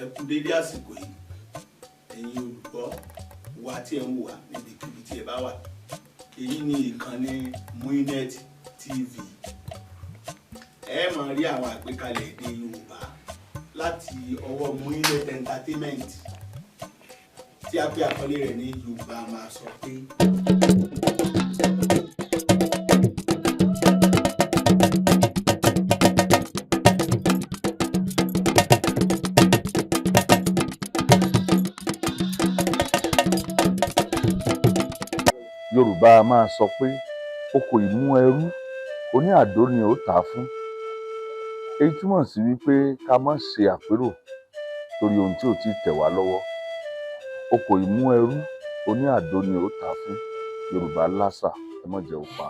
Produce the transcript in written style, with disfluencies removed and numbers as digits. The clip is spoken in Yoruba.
Ẹ kú dédé àsìkò yìí, ẹ̀yin olùgbọ́ wa tí ẹ ń wò wá níbikíbi tí ẹ bá wà. Èyí ni ìkànnì Muinet TV. Ẹ máa rí àwọn àgbékalẹ̀ èdè Yorùbá láti ọwọ́ Muinet Entertainment tí a pè àkọlé rẹ̀ ní Yorùbá máa sọ pé. Yorùbá máa sọ pé oko ìmú ẹrú oní àdó ni ó tà á fún. Èyí túmọ̀ sí wípé ká má ṣe àpérò torí ohun tí ò tí tẹ̀ wá lọ́wọ́. Oko ìmú ẹrú oní àdó ni ó tà á fún. Yorùbá lásà, ẹ má jẹ́ ó pa.